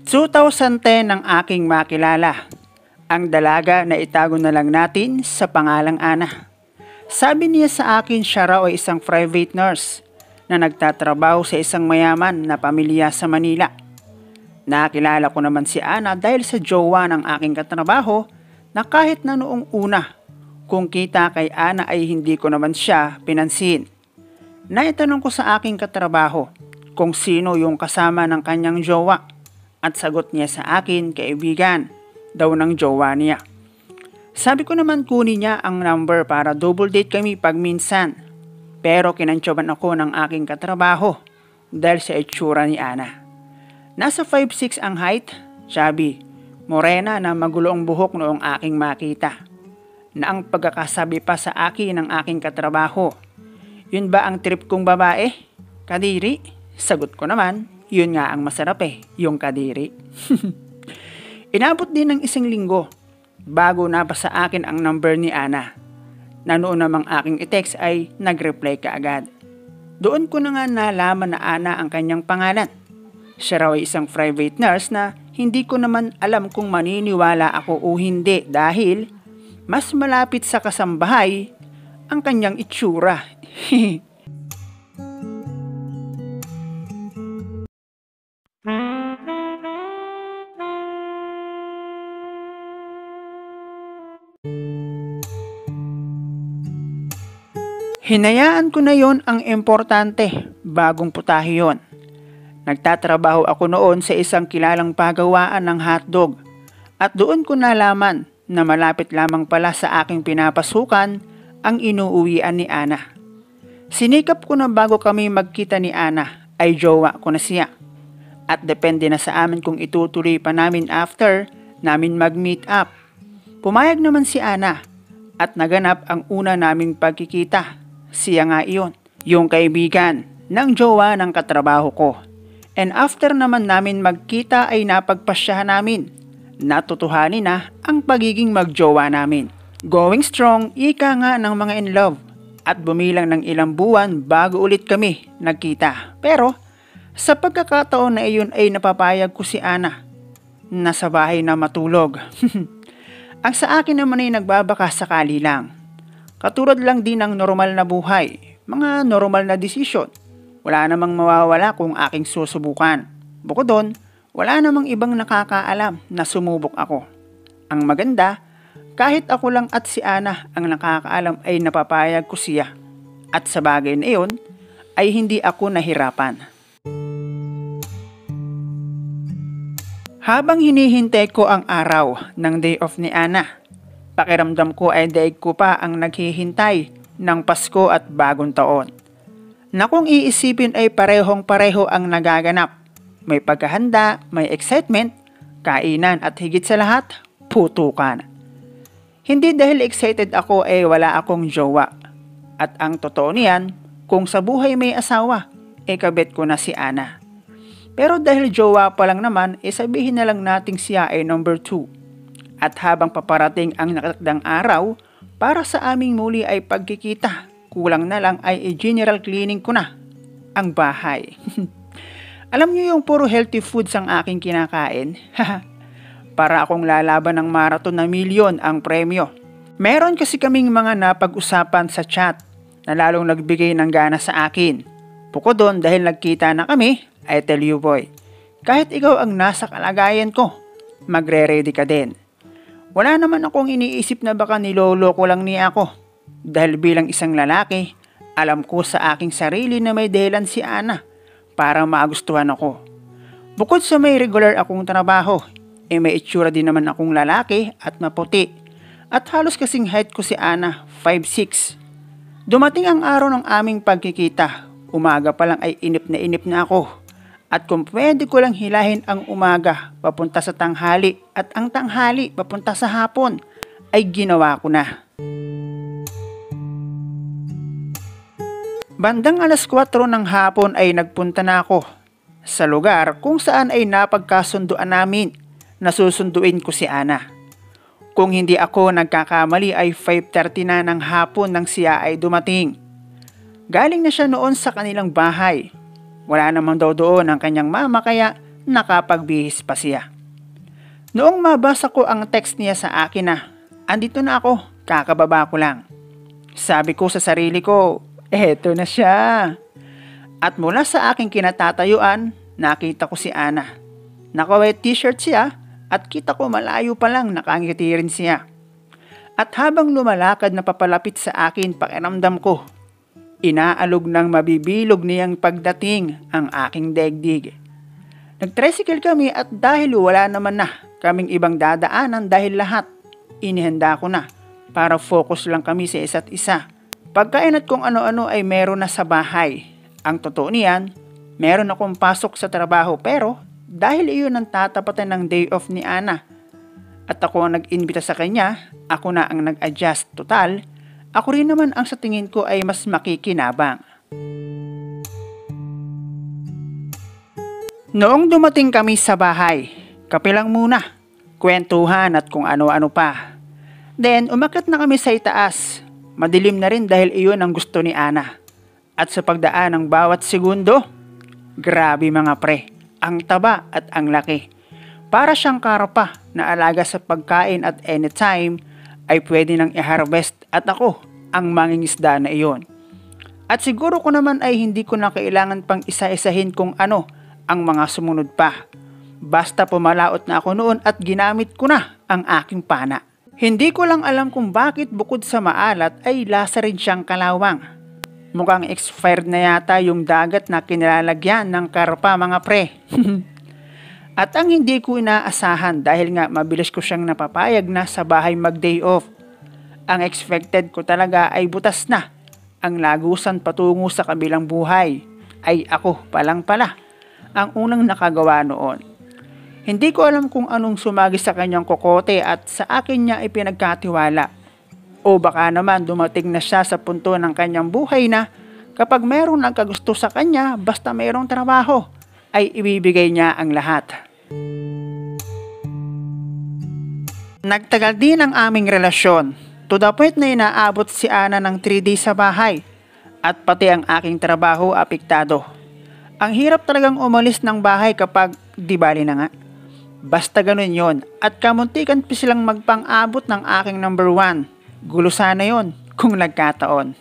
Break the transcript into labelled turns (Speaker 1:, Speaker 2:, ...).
Speaker 1: 2010 ang aking makilala. Ang dalaga na itago na lang natin sa pangalang Ana. Sabi niya sa akin siya raw ay isang private nurse na nagtatrabaho sa isang mayaman na pamilya sa Manila. Nakilala ko naman si Ana dahil sa jowa ng aking katrabaho na kahit na noong una kung kita kay Ana ay hindi ko naman siya pinansin. Naitanong ko sa aking katrabaho kung sino yung kasama ng kanyang jowa at sagot niya sa akin kaibigan daw ng jowa niya. Sabi ko naman kunin niya ang number para double date kami pag minsan. Pero kinantyoban ako ng aking katrabaho dahil sa itsura ni Ana. Nasa 5'6" ang height, chubby, morena na magulo ang buhok noong aking makita. Na ang pagkakasabi pa sa akin ng aking katrabaho, yun ba ang trip kong babae? Kadiri? Sagot ko naman, yun nga ang masarap yung kadiri. Inabot din ng isang linggo bago na pa sa akin ang number ni Ana. Na noon namang aking i-text ay nag-reply kaagad. Doon ko na nga nalaman na Ana ang kanyang pangalan. Siya raw ay isang private nurse na hindi ko naman alam kung maniniwala ako o hindi dahil mas malapit sa kasambahay ang kanyang itsura. Hinayaan ko na yon ang importante bagong putahe yon. Nagtatrabaho ako noon sa isang kilalang pagawaan ng hotdog at doon ko nalaman na malapit lamang pala sa aking pinapasukan ang inuuwian ni Ana. Sinikap ko na bago kami magkita ni Ana ay jowa ko na siya at depende na sa amin kung itutuloy pa namin after namin mag-meet up. Pumayag naman si Ana at naganap ang una naming pagkikita. Siya nga iyon, yung kaibigan ng jowa ng katrabaho ko. And after naman namin magkita ay napagpasyahan namin. Natutuhanin na ang pagiging magjowa namin. Going strong, ika nga ng mga in love. At bumilang ng ilang buwan bago ulit kami nagkita. Pero sa pagkakataon na iyon ay napapayag ko si Ana. Nasa bahay na matulog. Ang sa akin naman ay nagbabaka sakali lang. Katulad lang din ng normal na buhay. Mga normal na desisyon. Wala namang mawawala kung aking susubukan. Bukod doon, wala namang ibang nakakaalam na sumubok ako. Ang maganda, kahit ako lang at si Ana ang nakakaalam ay napapayag ko siya. At sa bagay na iyon, ay hindi ako nahirapan. Habang hinihintay ko ang araw ng day off ni Ana, pakiramdam ko ay daig ko pa ang naghihintay ng Pasko at Bagong Taon. Na kung iisipin ay parehong-pareho ang nagaganap. May paghahanda, may excitement, kainan at higit sa lahat, putukan. Hindi dahil excited ako ay wala akong jowa. At ang totoo niyan, kung sa buhay may asawa, kabit ko na si Ana. Pero dahil jowa pa lang naman, sabihin na lang nating siya ay number 2. At habang paparating ang nakatakdang araw, para sa aming muli ay pagkikita, kulang na lang ay general cleaning ko na ang bahay. Alam niyo yung puro healthy foods ang aking kinakain? Para akong lalaban ng marathon na milyon ang premyo. Meron kasi kaming mga napag-usapan sa chat na lalong nagbigay ng gana sa akin. Bukod doon dahil nagkita na kami, I tell you boy, kahit ikaw ang nasa kalagayan ko, magre-ready ka din. Wala naman akong iniisip na baka niloloko lang niya ako. Dahil bilang isang lalaki, alam ko sa aking sarili na may dahilan si Ana para magustuhan ako. Bukod sa may regular akong trabaho, may itsura din naman akong lalaki at maputi. At halos kasing height ko si Ana, 5'6". Dumating ang araw ng aming pagkikita. Umaga pa lang ay inip na ako. At kung pwede ko lang hilahin ang umaga papunta sa tanghali at ang tanghali papunta sa hapon, ay ginawa ko na. Bandang alas 4 ng hapon ay nagpunta na ako sa lugar kung saan ay napagkasunduan namin na susunduin ko si Ana. Kung hindi ako nagkakamali ay 5:30 na ng hapon nang siya ay dumating. Galing na siya noon sa kanilang bahay. Wala naman daw doon ang kanyang mama kaya nakapagbihis pa siya. Noong mabasa ko ang text niya sa akin na, andito na ako, kakababa ko lang. Sabi ko sa sarili ko, eto na siya. At mula sa aking kinatatayuan, nakita ko si Ana. Naka-white t-shirt siya at kita ko malayo pa lang nakangiti rin siya. At habang lumalakad na papalapit sa akin, pakiramdam ko, inaalog ng mabibilog niyang pagdating ang aking daigdig. Nag-tricycle kami at dahil wala naman na kaming ibang dadaanan dahil lahat, inihanda ko na para focus lang kami sa isa't isa. Pagkain at kung ano-ano ay meron na sa bahay. Ang totoo niyan, meron akong pasok sa trabaho pero dahil iyon ang tatapatan ng day off ni Ana at ako ang nag-imbita sa kanya, ako na ang nag-adjust. Total, ako rin naman ang sa tingin ko ay mas makikinabang. Noong dumating kami sa bahay, kape lang muna, kwentuhan at kung ano-ano pa. Then umakyat na kami sa itaas. Madilim na rin dahil iyon ang gusto ni Ana. At sa pagdaan ng bawat segundo, grabe mga pre, ang taba at ang laki. Para siyang karpa na alaga sa pagkain at anytime ay pwede nang i-harvest at ako ang mangingisda na iyon. At siguro ko naman ay hindi ko na kailangan pang isa-isahin kung ano ang mga sumunod pa. Basta pumalaot na ako noon at ginamit ko na ang aking pana. Hindi ko lang alam kung bakit bukod sa maalat ay lasa rin siyang kalawang. Mukhang expired na yata yung dagat na kinilalagyan ng karpa mga pre. At ang hindi ko inaasahan dahil nga mabilis ko siyang napapayag na sa bahay mag-day off. Ang expected ko talaga ay butas na. Ang lagusan patungo sa kabilang buhay ay ako palang pala ang unang nakagawa noon. Hindi ko alam kung anong sumagi sa kanyang kokote at sa akin niya ipinagkatiwala. O baka naman dumating na siya sa punto ng kanyang buhay na kapag mayroong nagkagusto sa kanya basta mayroong trabaho ay ibibigay niya ang lahat. Nagtagal din ang aming relasyon to the point na inaabot si Ana ng 3 days sa bahay at pati ang aking trabaho apektado. Ang hirap talagang umalis ng bahay kapag di bali na nga. Basta ganun yon at kamuntikan pa silang magpang-abot ng aking number 1. Gulo sana yon kung nagkataon.